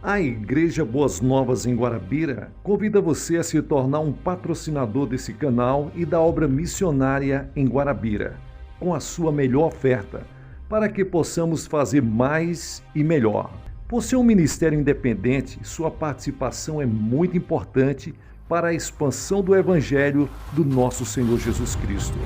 A Igreja Boas Novas em Guarabira convida você a se tornar um patrocinador desse canal e da obra missionária em Guarabira, com a sua melhor oferta, para que possamos fazer mais e melhor. Por ser um ministério independente, sua participação é muito importante para a expansão do Evangelho do nosso Senhor Jesus Cristo.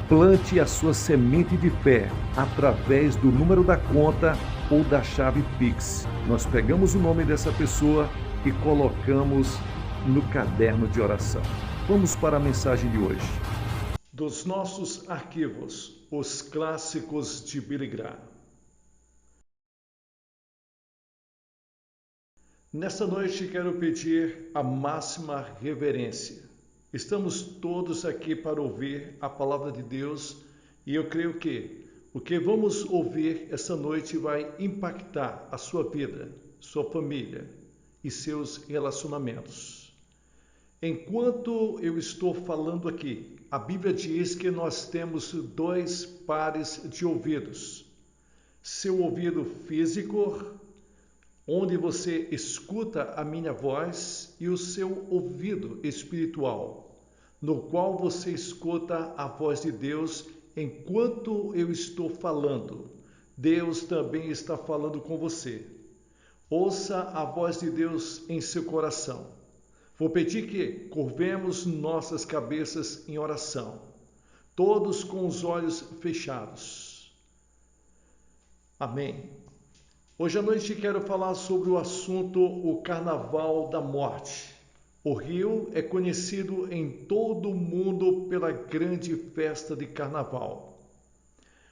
Plante a sua semente de fé através do número da conta ou da chave Pix. Nós pegamos o nome dessa pessoa e colocamos no caderno de oração. Vamos para a mensagem de hoje. Dos nossos arquivos, os clássicos de Billy Graham. Nesta noite quero pedir a máxima reverência. Estamos todos aqui para ouvir a palavra de Deus e eu creio que o que vamos ouvir essa noite vai impactar a sua vida, sua família e seus relacionamentos. Enquanto eu estou falando aqui, a Bíblia diz que nós temos dois pares de ouvidos. Seu ouvido físico, onde você escuta a minha voz, e o seu ouvido espiritual, no qual você escuta a voz de Deus enquanto eu estou falando. Deus também está falando com você. Ouça a voz de Deus em seu coração. Vou pedir que curvemos nossas cabeças em oração, todos com os olhos fechados. Amém. Hoje à noite quero falar sobre o assunto o Carnaval da Morte. O Rio é conhecido em todo o mundo pela grande festa de carnaval.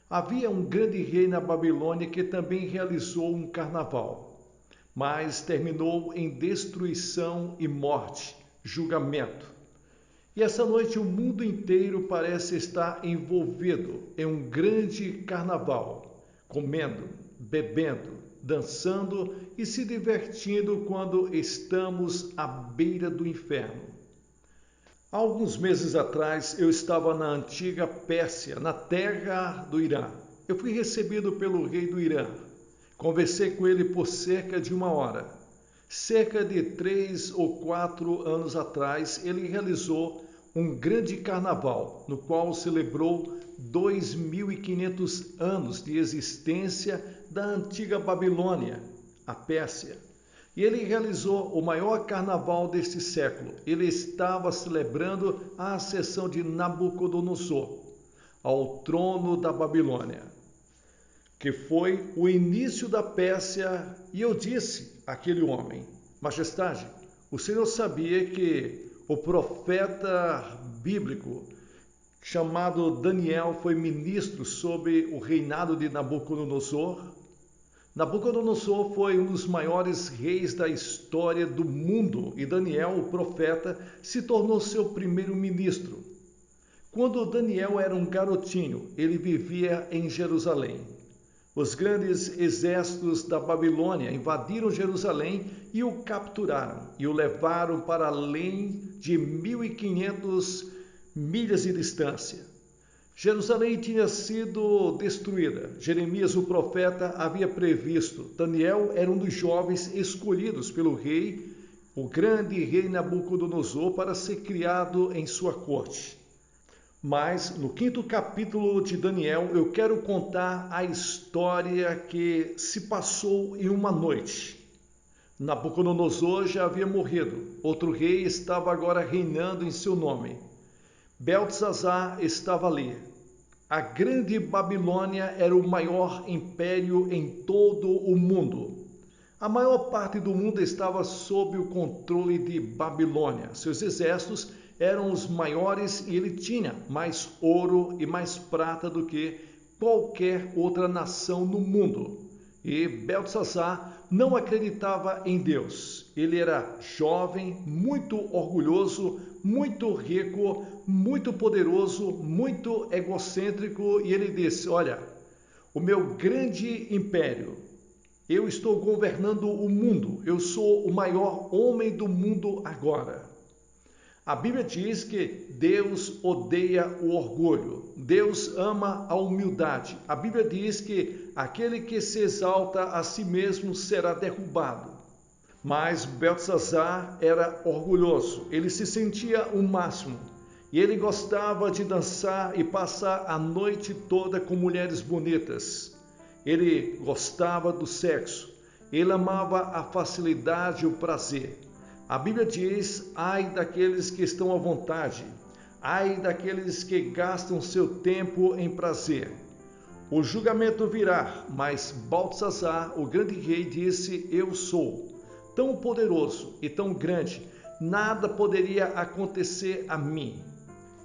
Havia um grande rei na Babilônia que também realizou um carnaval, mas terminou em destruição e morte, julgamento. E essa noite o mundo inteiro parece estar envolvido em um grande carnaval, comendo, bebendo, dançando e se divertindo quando estamos à beira do inferno. Há alguns meses atrás eu estava na antiga Pérsia, na terra do Irã. Eu fui recebido pelo rei do Irã. Conversei com ele por cerca de 1 hora. Cerca de 3 ou 4 anos atrás, ele realizou um grande carnaval, no qual celebrou 2.500 anos de existência da antiga Babilônia, a Pérsia. E ele realizou o maior carnaval deste século. Ele estava celebrando a ascensão de Nabucodonosor ao trono da Babilônia, que foi o início da Pérsia. E eu disse àquele homem: Majestade, o senhor sabia que o profeta bíblico chamado Daniel foi ministro sob o reinado de Nabucodonosor? Nabucodonosor foi um dos maiores reis da história do mundo e Daniel, o profeta, se tornou seu primeiro-ministro. Quando Daniel era um garotinho, ele vivia em Jerusalém. Os grandes exércitos da Babilônia invadiram Jerusalém e o capturaram e o levaram para além de 1.500 milhas de distância. Jerusalém tinha sido destruída. Jeremias, o profeta, havia previsto. Daniel era um dos jovens escolhidos pelo rei, o grande rei Nabucodonosor, para ser criado em sua corte. Mas no 5º capítulo de Daniel, eu quero contar a história que se passou em uma noite. Nabucodonosor já havia morrido. Outro rei estava agora reinando em seu nome. Beltesazar estava ali. A grande Babilônia era o maior império em todo o mundo. A maior parte do mundo estava sob o controle de Babilônia. Seus exércitos eram os maiores e ele tinha mais ouro e mais prata do que qualquer outra nação no mundo. E Beltesazar não acreditava em Deus. Ele era jovem, muito orgulhoso, muito rico, muito poderoso, muito egocêntrico, e ele disse: olha, o meu grande império, eu estou governando o mundo, eu sou o maior homem do mundo agora. A Bíblia diz que Deus odeia o orgulho, Deus ama a humildade. A Bíblia diz que aquele que se exalta a si mesmo será derrubado. Mas Beltesazar era orgulhoso, ele se sentia o máximo. E ele gostava de dançar e passar a noite toda com mulheres bonitas. Ele gostava do sexo. Ele amava a facilidade e o prazer. A Bíblia diz: ai daqueles que estão à vontade, ai daqueles que gastam seu tempo em prazer. O julgamento virá, mas Beltesazar, o grande rei, disse: eu sou tão poderoso e tão grande, nada poderia acontecer a mim.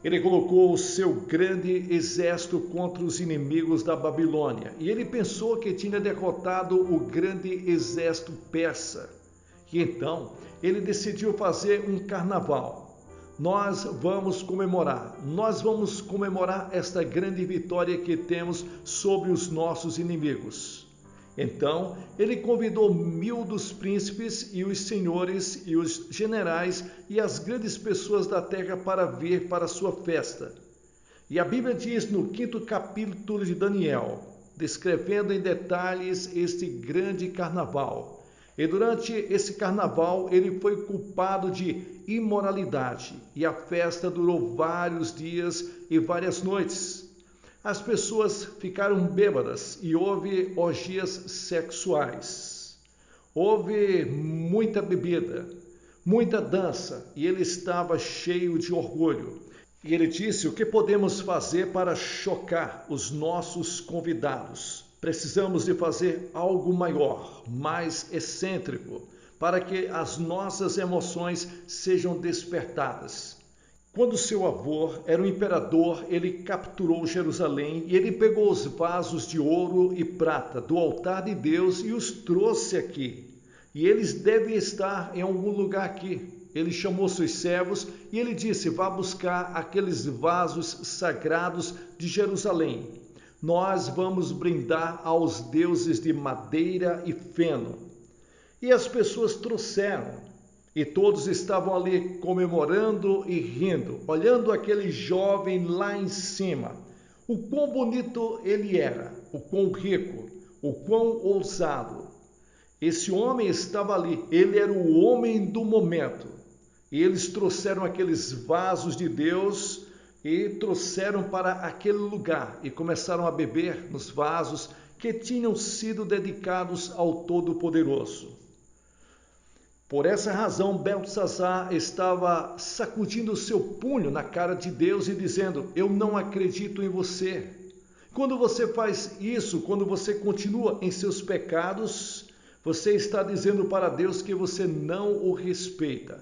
Ele colocou o seu grande exército contra os inimigos da Babilônia e ele pensou que tinha derrotado o grande exército persa. E então ele decidiu fazer um carnaval. Nós vamos comemorar esta grande vitória que temos sobre os nossos inimigos. Então ele convidou 1000 dos príncipes e os senhores e os generais e as grandes pessoas da terra para vir para a sua festa. E a Bíblia diz no 5º capítulo de Daniel, descrevendo em detalhes este grande carnaval. E durante esse carnaval ele foi culpado de imoralidade e a festa durou vários dias e várias noites. As pessoas ficaram bêbadas e houve orgias sexuais. Houve muita bebida, muita dança e ele estava cheio de orgulho. E ele disse: o que podemos fazer para chocar os nossos convidados? Precisamos de fazer algo maior, mais excêntrico, para que as nossas emoções sejam despertadas. Quando seu avô era o imperador, ele capturou Jerusalém e ele pegou os vasos de ouro e prata do altar de Deus e os trouxe aqui. E eles devem estar em algum lugar aqui. Ele chamou seus servos e ele disse: vá buscar aqueles vasos sagrados de Jerusalém. Nós vamos brindar aos deuses de madeira e feno. E as pessoas trouxeram. E todos estavam ali comemorando e rindo, olhando aquele jovem lá em cima. O quão bonito ele era, o quão rico, o quão ousado. Esse homem estava ali, ele era o homem do momento. E eles trouxeram aqueles vasos de Deus e trouxeram para aquele lugar e começaram a beber nos vasos que tinham sido dedicados ao Todo-Poderoso. Por essa razão, Beltesazar estava sacudindo seu punho na cara de Deus e dizendo: eu não acredito em você. Quando você faz isso, quando você continua em seus pecados, você está dizendo para Deus que você não o respeita.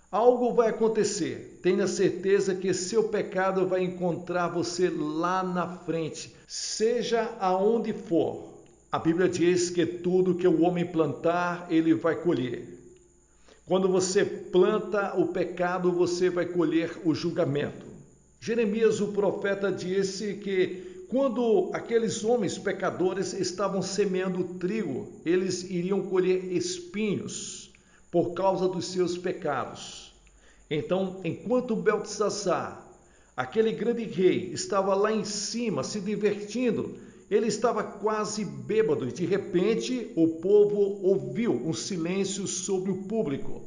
Algo vai acontecer, tenha certeza que seu pecado vai encontrar você lá na frente, seja aonde for. A Bíblia diz que tudo que o homem plantar, ele vai colher. Quando você planta o pecado, você vai colher o julgamento. Jeremias, o profeta, disse que quando aqueles homens pecadores estavam semeando trigo, eles iriam colher espinhos por causa dos seus pecados. Então, enquanto Beltesazar, aquele grande rei, estava lá em cima se divertindo, ele estava quase bêbado e de repente o povo ouviu um silêncio sobre o público.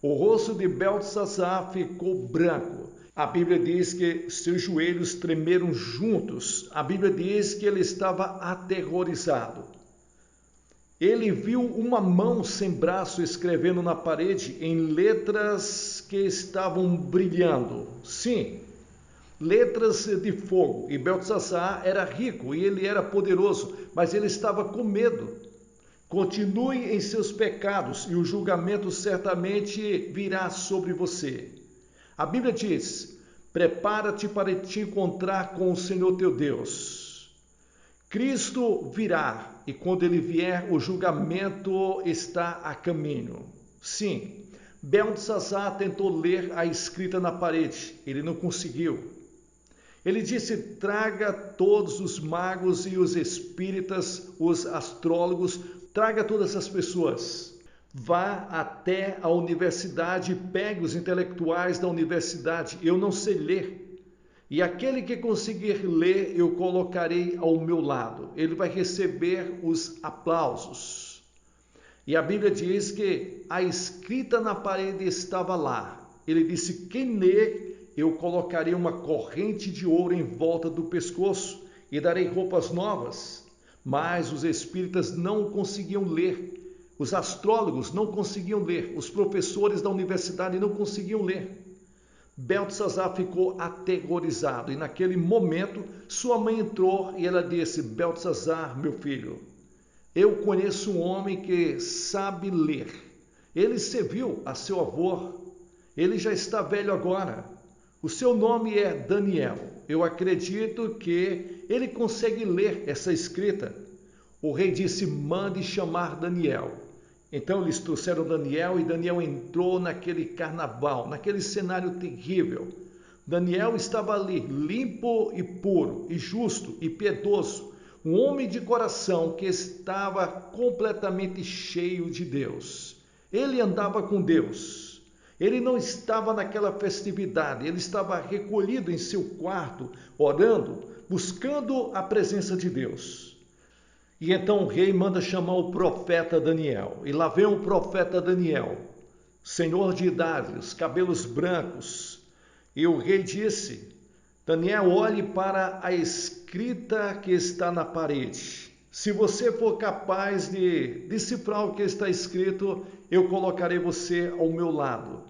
O rosto de Beltesazar ficou branco. A Bíblia diz que seus joelhos tremeram juntos. A Bíblia diz que ele estava aterrorizado. Ele viu uma mão sem braço escrevendo na parede em letras que estavam brilhando. Sim, letras de fogo. E Beltesazar era rico e ele era poderoso, mas ele estava com medo. Continue em seus pecados e o julgamento certamente virá sobre você. A Bíblia diz: prepara-te para te encontrar com o Senhor teu Deus. Cristo virá e quando ele vier, o julgamento está a caminho. Sim, Beltesazar tentou ler a escrita na parede, ele não conseguiu. Ele disse: traga todos os magos e os espíritas, os astrólogos, traga todas as pessoas. Vá até a universidade e pegue os intelectuais da universidade. Eu não sei ler. E aquele que conseguir ler, eu colocarei ao meu lado. Ele vai receber os aplausos. E a Bíblia diz que a escrita na parede estava lá. Ele disse: quem ler, eu colocarei uma corrente de ouro em volta do pescoço e darei roupas novas. Mas os espíritas não conseguiam ler. Os astrólogos não conseguiam ler. Os professores da universidade não conseguiam ler. Beltesazar ficou aterrorizado e naquele momento sua mãe entrou e ela disse: Beltesazar, meu filho, eu conheço um homem que sabe ler. Ele serviu a seu avô. Ele já está velho agora. O seu nome é Daniel. Eu acredito que ele consegue ler essa escrita. O rei disse: mande chamar Daniel. Então eles trouxeram Daniel e Daniel entrou naquele carnaval, naquele cenário terrível. Daniel estava ali, limpo e puro, e justo e piedoso. Um homem de coração que estava completamente cheio de Deus. Ele andava com Deus. Ele não estava naquela festividade, ele estava recolhido em seu quarto, orando, buscando a presença de Deus. E então o rei manda chamar o profeta Daniel. E lá vem o profeta Daniel, senhor de idade, os cabelos brancos. E o rei disse: Daniel, olhe para a escrita que está na parede. Se você for capaz de decifrar o que está escrito, eu colocarei você ao meu lado.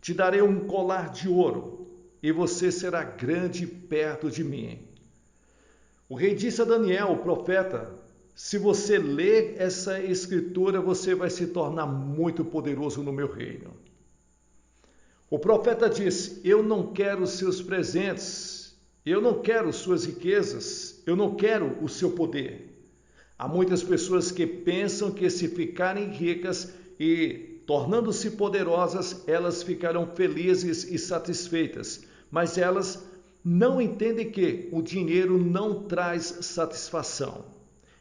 Te darei um colar de ouro e você será grande perto de mim. O rei disse a Daniel, o profeta: se você ler essa escritura, você vai se tornar muito poderoso no meu reino. O profeta disse: eu não quero seus presentes, eu não quero suas riquezas, eu não quero o seu poder. Há muitas pessoas que pensam que se ficarem ricas e tornando-se poderosas, elas ficarão felizes e satisfeitas, mas elas não entendem que o dinheiro não traz satisfação.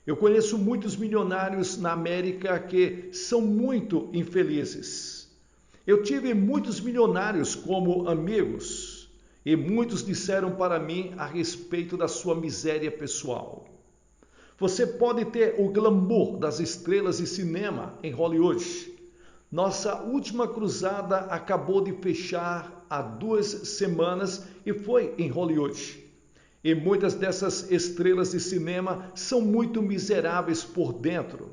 Eu conheço muitos milionários na América que são muito infelizes. Eu tive muitos milionários como amigos e muitos disseram para mim a respeito da sua miséria pessoal. Você pode ter o glamour das estrelas de cinema em Hollywood. Nossa última cruzada acabou de fechar há 2 semanas e foi em Hollywood. E muitas dessas estrelas de cinema são muito miseráveis por dentro.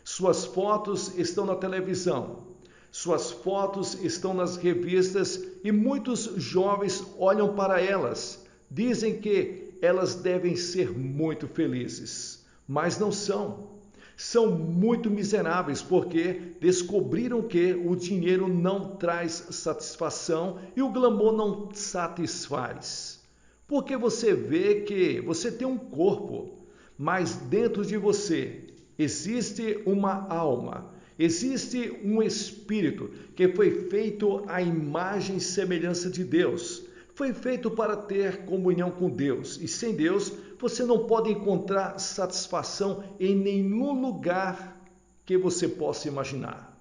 Suas fotos estão na televisão, suas fotos estão nas revistas e muitos jovens olham para elas, dizem que elas devem ser muito felizes. Mas não são. São muito miseráveis porque descobriram que o dinheiro não traz satisfação e o glamour não satisfaz. Porque você vê que você tem um corpo, mas dentro de você existe uma alma, existe um espírito que foi feito à imagem e semelhança de Deus. Foi feito para ter comunhão com Deus. E sem Deus, você não pode encontrar satisfação em nenhum lugar que você possa imaginar.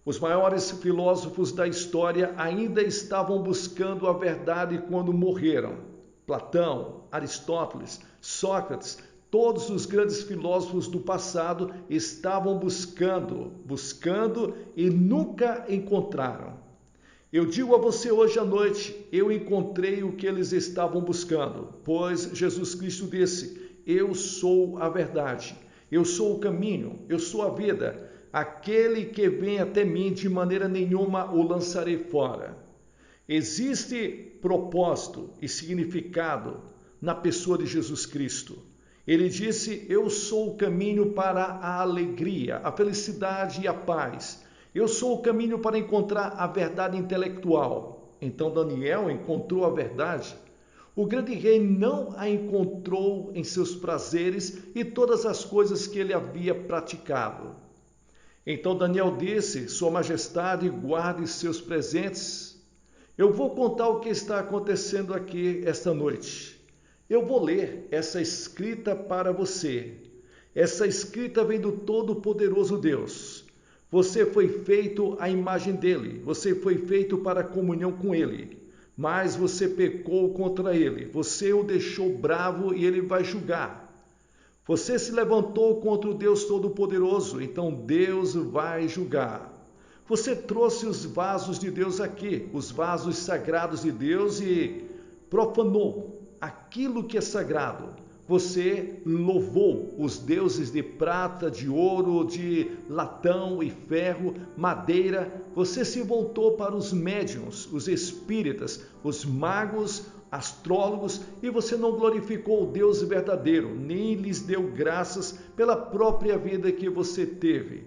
Os maiores filósofos da história ainda estavam buscando a verdade quando morreram. Platão, Aristóteles, Sócrates, todos os grandes filósofos do passado estavam buscando e nunca encontraram. Eu digo a você hoje à noite, eu encontrei o que eles estavam buscando, pois Jesus Cristo disse: eu sou a verdade, eu sou o caminho, eu sou a vida. Aquele que vem até mim, de maneira nenhuma o lançarei fora. Existe propósito e significado na pessoa de Jesus Cristo. Ele disse: eu sou o caminho para a alegria, a felicidade e a paz. Eu sou o caminho para encontrar a verdade intelectual. Então Daniel encontrou a verdade. O grande rei não a encontrou em seus prazeres e todas as coisas que ele havia praticado. Então Daniel disse: Sua Majestade, guarde seus presentes. Eu vou contar o que está acontecendo aqui esta noite. Eu vou ler essa escrita para você. Essa escrita vem do Todo-Poderoso Deus. Você foi feito à imagem dele, você foi feito para a comunhão com ele, mas você pecou contra ele, você o deixou bravo e ele vai julgar. Você se levantou contra o Deus Todo-Poderoso, então Deus vai julgar. Você trouxe os vasos de Deus aqui, os vasos sagrados de Deus, e profanou aquilo que é sagrado. Você louvou os deuses de prata, de ouro, de latão e ferro, madeira. Você se voltou para os médiuns, os espíritas, os magos, astrólogos, e você não glorificou o Deus verdadeiro, nem lhes deu graças pela própria vida que você teve.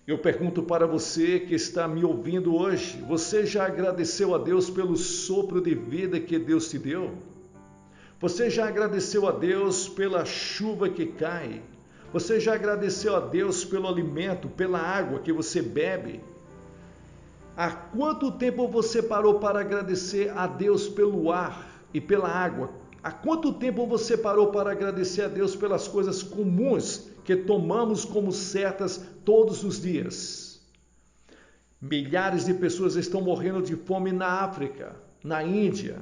Eu pergunto para você que está me ouvindo hoje, você já agradeceu a Deus pelo sopro de vida que Deus te deu? Você já agradeceu a Deus pela chuva que cai? Você já agradeceu a Deus pelo alimento, pela água que você bebe? Há quanto tempo você parou para agradecer a Deus pelo ar e pela água? Há quanto tempo você parou para agradecer a Deus pelas coisas comuns que tomamos como certas todos os dias? Milhares de pessoas estão morrendo de fome na África, na Índia.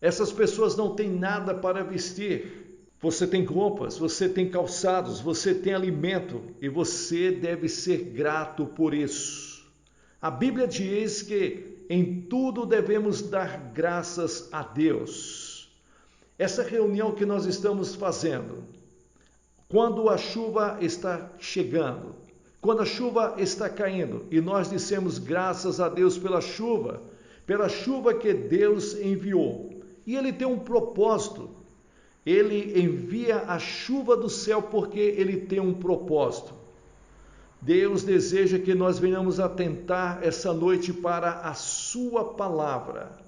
Essas pessoas não têm nada para vestir. Você tem roupas, você tem calçados, você tem alimento e você deve ser grato por isso. A Bíblia diz que em tudo devemos dar graças a Deus. Essa reunião que nós estamos fazendo, quando a chuva está chegando, quando a chuva está caindo e nós dissemos graças a Deus pela chuva que Deus enviou. E ele tem um propósito. Ele envia a chuva do céu porque ele tem um propósito. Deus deseja que nós venhamos atentar essa noite para a sua palavra.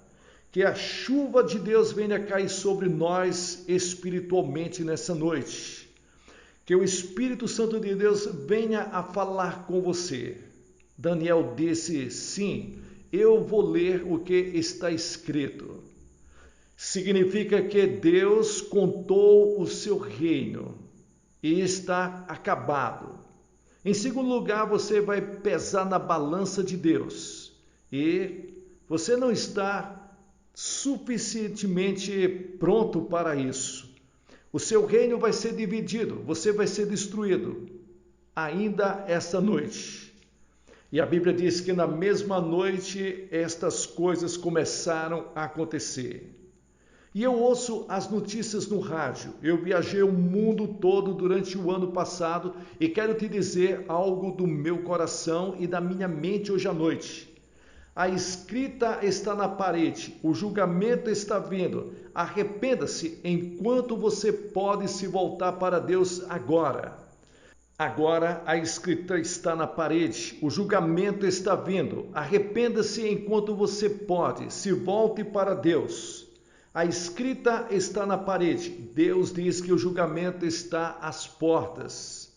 Que a chuva de Deus venha cair sobre nós espiritualmente nessa noite. Que o Espírito Santo de Deus venha a falar com você. Daniel disse, sim, eu vou ler o que está escrito. Significa que Deus contou o seu reino e está acabado. Em segundo lugar, você vai pesar na balança de Deus e você não está suficientemente pronto para isso. O seu reino vai ser dividido, você vai ser destruído ainda esta noite. E a Bíblia diz que na mesma noite estas coisas começaram a acontecer. E eu ouço as notícias no rádio. Eu viajei o mundo todo durante o ano passado e quero te dizer algo do meu coração e da minha mente hoje à noite. A escrita está na parede, o julgamento está vindo. Arrependa-se enquanto você pode se voltar para Deus agora. Agora a escrita está na parede, o julgamento está vindo. Arrependa-se enquanto você pode, se volte para Deus. A escrita está na parede. Deus diz que o julgamento está às portas.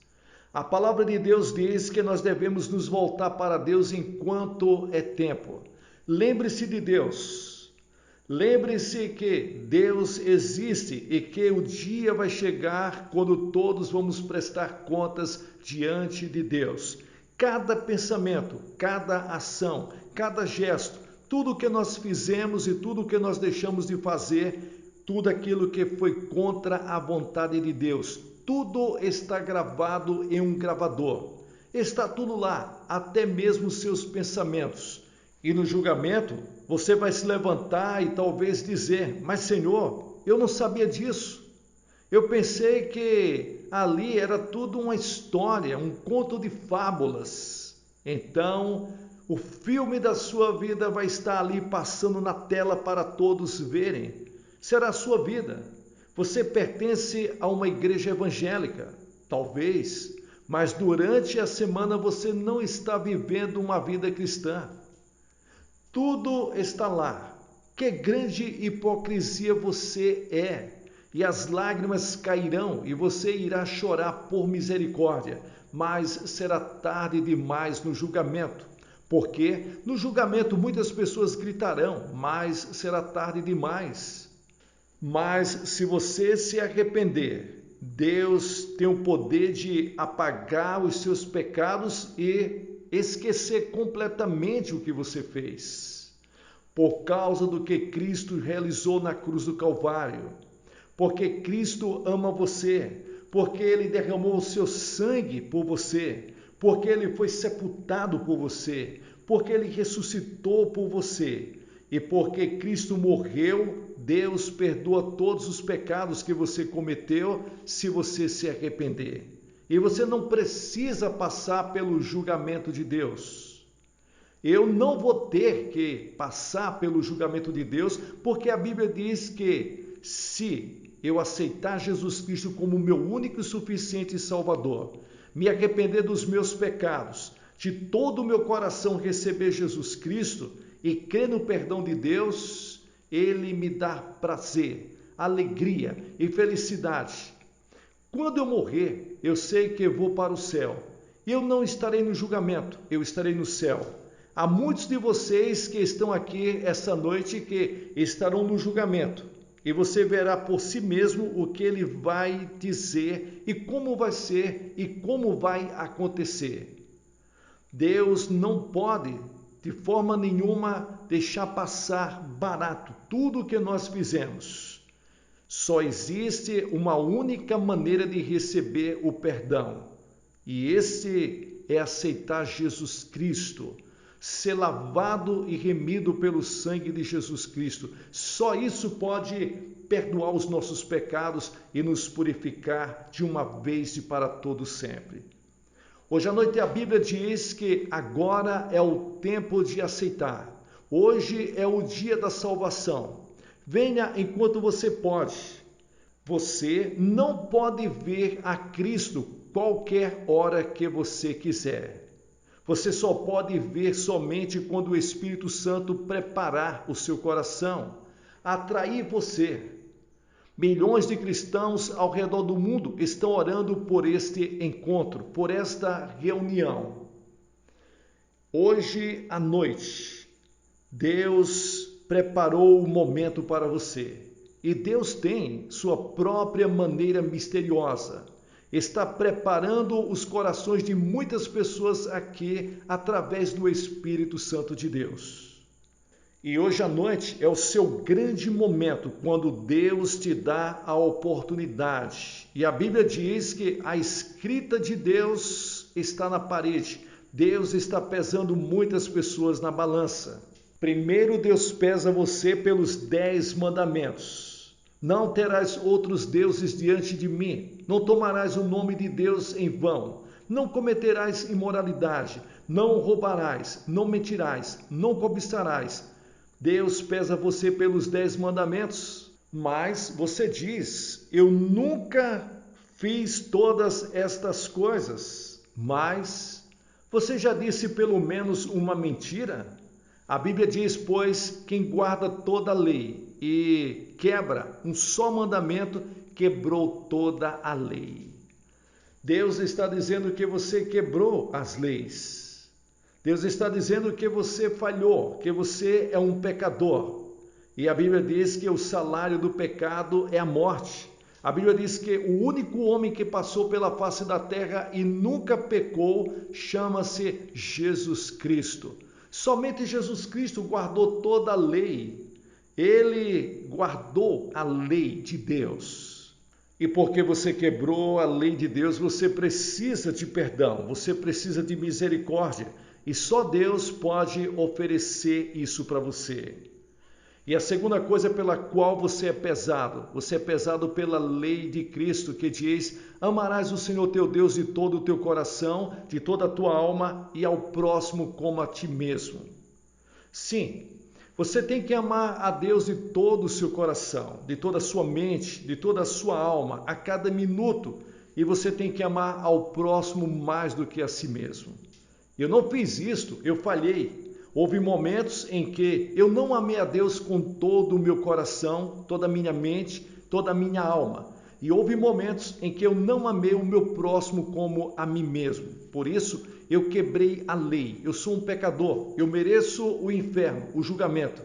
A palavra de Deus diz que nós devemos nos voltar para Deus enquanto é tempo. Lembre-se de Deus. Lembre-se que Deus existe e que o dia vai chegar quando todos vamos prestar contas diante de Deus. Cada pensamento, cada ação, cada gesto, tudo o que nós fizemos e tudo o que nós deixamos de fazer, tudo aquilo que foi contra a vontade de Deus, tudo está gravado em um gravador. Está tudo lá, até mesmo seus pensamentos. E no julgamento, você vai se levantar e talvez dizer, mas Senhor, eu não sabia disso. Eu pensei que ali era tudo uma história, um conto de fábulas. Então, o filme da sua vida vai estar ali passando na tela para todos verem. Será a sua vida. Você pertence a uma igreja evangélica, talvez, mas durante a semana você não está vivendo uma vida cristã. Tudo está lá. Que grande hipocrisia você é! E as lágrimas cairão e você irá chorar por misericórdia, mas será tarde demais no julgamento. Porque no julgamento muitas pessoas gritarão, mas será tarde demais. Mas se você se arrepender, Deus tem o poder de apagar os seus pecados e esquecer completamente o que você fez. Por causa do que Cristo realizou na cruz do Calvário. Porque Cristo ama você. porque ele derramou o seu sangue por você, porque ele foi sepultado por você, porque ele ressuscitou por você e porque Cristo morreu, Deus perdoa todos os pecados que você cometeu se você se arrepender. E você não precisa passar pelo julgamento de Deus. Eu não vou ter que passar pelo julgamento de Deus, porque a Bíblia diz que se eu aceitar Jesus Cristo como meu único e suficiente Salvador, me arrepender dos meus pecados, de todo o meu coração receber Jesus Cristo e crer no perdão de Deus, Ele me dá prazer, alegria e felicidade. Quando eu morrer, eu sei que eu vou para o céu. Eu não estarei no julgamento, eu estarei no céu. Há muitos de vocês que estão aqui essa noite que estarão no julgamento. E você verá por si mesmo o que ele vai dizer e como vai ser e como vai acontecer. Deus não pode, de forma nenhuma, deixar passar barato tudo o que nós fizemos. Só existe uma única maneira de receber o perdão. E esse é aceitar Jesus Cristo. Ser lavado e remido pelo sangue de Jesus Cristo. Só isso pode perdoar os nossos pecados e nos purificar de uma vez e para todo sempre. Hoje à noite a Bíblia diz que agora é o tempo de aceitar. Hoje é o dia da salvação. Venha enquanto você pode. Você não pode ver a Cristo qualquer hora que você quiser. Você só pode ver somente quando o Espírito Santo preparar o seu coração, atrair você. Milhões de cristãos ao redor do mundo estão orando por este encontro, por esta reunião. Hoje à noite, Deus preparou o momento para você. E Deus tem sua própria maneira misteriosa. Está preparando os corações de muitas pessoas aqui através do Espírito Santo de Deus. E hoje à noite é o seu grande momento, quando Deus te dá a oportunidade. E a Bíblia diz que a escrita de Deus está na parede. Deus está pesando muitas pessoas na balança. Primeiro Deus pesa você pelos 10 mandamentos. Não terás outros deuses diante de mim. Não tomarás o nome de Deus em vão. Não cometerás imoralidade. Não roubarás. Não mentirás. Não cobiçarás. Deus pesa você pelos 10 mandamentos. Mas você diz, eu nunca fiz todas estas coisas. Mas você já disse pelo menos uma mentira? A Bíblia diz, pois, quem guarda toda a lei e quebra um só mandamento, quebrou toda a lei. Deus está dizendo que você quebrou as leis. Deus está dizendo que você falhou, que você é um pecador. E a Bíblia diz que o salário do pecado é a morte. A Bíblia diz que o único homem que passou pela face da terra e nunca pecou chama-se Jesus Cristo. Somente Jesus Cristo guardou toda a lei. Ele guardou a lei de Deus. E porque você quebrou a lei de Deus, você precisa de perdão, você precisa de misericórdia. E só Deus pode oferecer isso para você. E a segunda coisa pela qual você é pesado pela lei de Cristo, que diz, amarás o Senhor teu Deus de todo o teu coração, de toda a tua alma e ao próximo como a ti mesmo. Sim, você tem que amar a Deus de todo o seu coração, de toda a sua mente, de toda a sua alma, a cada minuto. E você tem que amar ao próximo mais do que a si mesmo. Eu não fiz isto, eu falhei. Houve momentos em que eu não amei a Deus com todo o meu coração, toda a minha mente, toda a minha alma. E houve momentos em que eu não amei o meu próximo como a mim mesmo. Por isso, eu quebrei a lei. Eu sou um pecador. Eu mereço o inferno, o julgamento.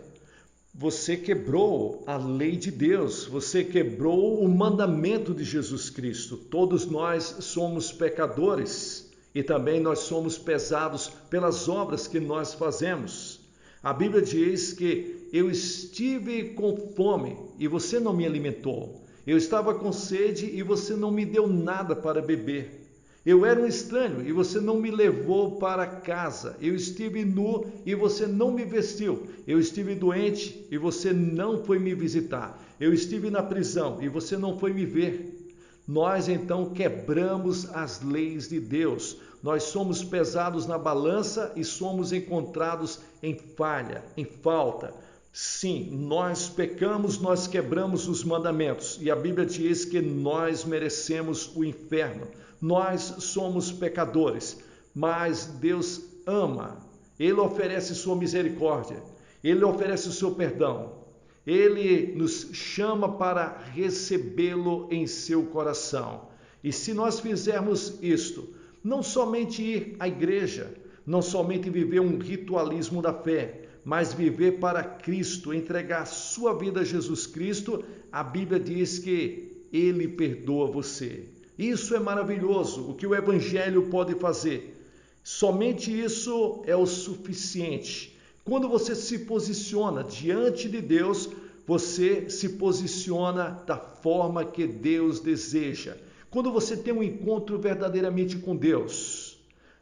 Você quebrou a lei de Deus. Você quebrou o mandamento de Jesus Cristo. Todos nós somos pecadores. E também nós somos pesados pelas obras que nós fazemos. A Bíblia diz que eu estive com fome e você não me alimentou. Eu estava com sede e você não me deu nada para beber. Eu era um estranho e você não me levou para casa. Eu estive nu e você não me vestiu. Eu estive doente e você não foi me visitar. Eu estive na prisão e você não foi me ver. Nós então quebramos as leis de Deus. Nós somos pesados na balança e somos encontrados em falha, em falta. Sim, nós pecamos, nós quebramos os mandamentos. E a Bíblia diz que nós merecemos o inferno. Nós somos pecadores, mas Deus ama. Ele oferece sua misericórdia. Ele oferece o seu perdão. Ele nos chama para recebê-lo em seu coração. E se nós fizermos isto, não somente ir à igreja, não somente viver um ritualismo da fé, mas viver para Cristo, entregar sua vida a Jesus Cristo, a Bíblia diz que Ele perdoa você. Isso é maravilhoso, o que o Evangelho pode fazer. Somente isso é o suficiente. Quando você se posiciona diante de Deus, você se posiciona da forma que Deus deseja. Quando você tem um encontro verdadeiramente com Deus,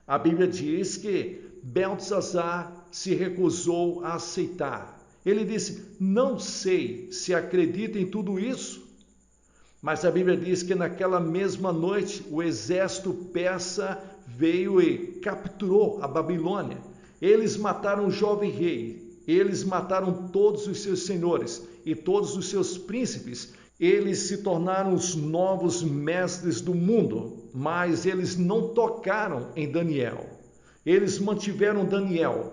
a Bíblia diz que Beltesazar se recusou a aceitar. Ele disse: não sei se acredita em tudo isso. Mas a Bíblia diz que naquela mesma noite o exército persa veio e capturou a Babilônia. Eles mataram o jovem rei, eles mataram todos os seus senhores e todos os seus príncipes. Eles se tornaram os novos mestres do mundo, mas eles não tocaram em Daniel. Eles mantiveram Daniel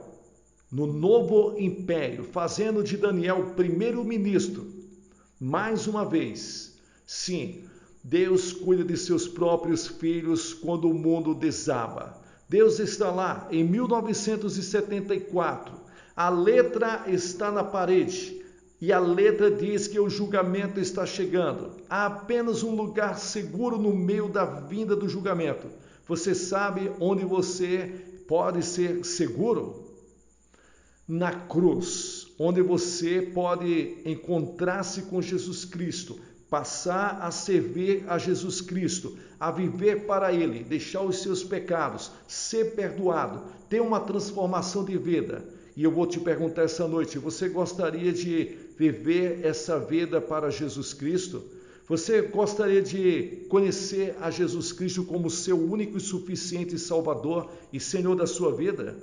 no novo império, fazendo de Daniel primeiro-ministro. Mais uma vez, sim, Deus cuida de seus próprios filhos quando o mundo desaba. Deus está lá em 1974. A letra está na parede e a letra diz que o julgamento está chegando. Há apenas um lugar seguro no meio da vinda do julgamento. Você sabe onde você pode ser seguro? Na cruz, onde você pode encontrar-se com Jesus Cristo, passar a servir a Jesus Cristo, a viver para Ele, deixar os seus pecados, ser perdoado, ter uma transformação de vida. E eu vou te perguntar essa noite, você gostaria de viver essa vida para Jesus Cristo? Você gostaria de conhecer a Jesus Cristo como seu único e suficiente Salvador e Senhor da sua vida?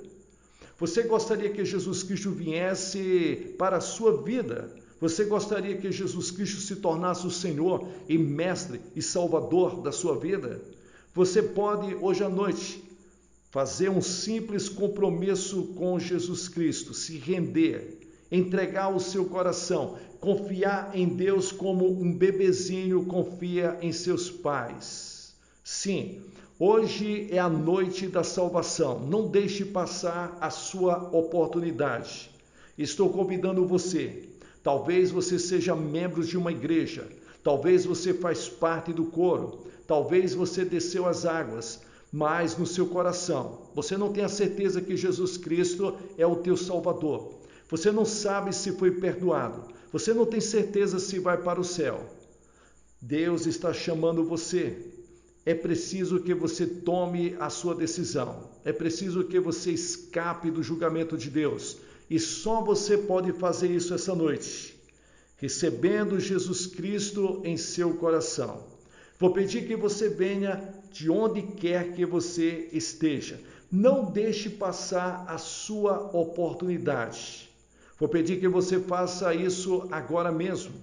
Você gostaria que Jesus Cristo viesse para a sua vida? Você gostaria que Jesus Cristo se tornasse o Senhor e Mestre e Salvador da sua vida? Você pode, hoje à noite, fazer um simples compromisso com Jesus Cristo, se render, entregar o seu coração, confiar em Deus como um bebezinho confia em seus pais. Sim, hoje é a noite da salvação. Não deixe passar a sua oportunidade. Estou convidando você. Talvez você seja membro de uma igreja. Talvez você faz parte do coro. Talvez você desceu as águas. Mas no seu coração, você não tem a certeza que Jesus Cristo é o teu Salvador. Você não sabe se foi perdoado. Você não tem certeza se vai para o céu. Deus está chamando você. É preciso que você tome a sua decisão. É preciso que você escape do julgamento de Deus. E só você pode fazer isso essa noite, recebendo Jesus Cristo em seu coração. Vou pedir que você venha de onde quer que você esteja. Não deixe passar a sua oportunidade. Vou pedir que você faça isso agora mesmo.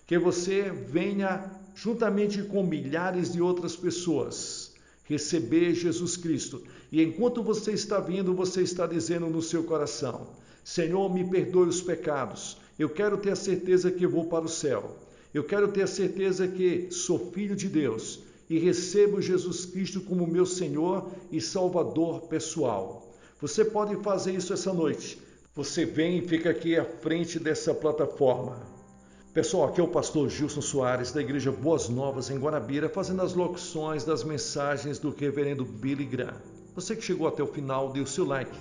Que você venha juntamente com milhares de outras pessoas receber Jesus Cristo. E enquanto você está vindo, você está dizendo no seu coração: Senhor, me perdoe os pecados. Eu quero ter a certeza que vou para o céu. Eu quero ter a certeza que sou filho de Deus e recebo Jesus Cristo como meu Senhor e Salvador pessoal. Você pode fazer isso essa noite. Você vem e fica aqui à frente dessa plataforma. Pessoal, aqui é o pastor Gilson Soares, da Igreja Boas Novas, em Guanabira, fazendo as locuções das mensagens do reverendo Billy Graham. Você que chegou até o final, dê o seu like.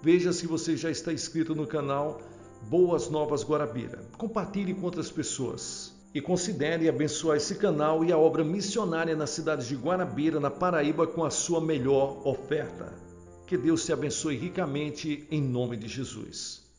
Veja se você já está inscrito no canal Boas Novas Guanabira. Compartilhe com outras pessoas. E considere abençoar esse canal e a obra missionária na cidade de Guarabira, na Paraíba, com a sua melhor oferta. Que Deus te abençoe ricamente em nome de Jesus.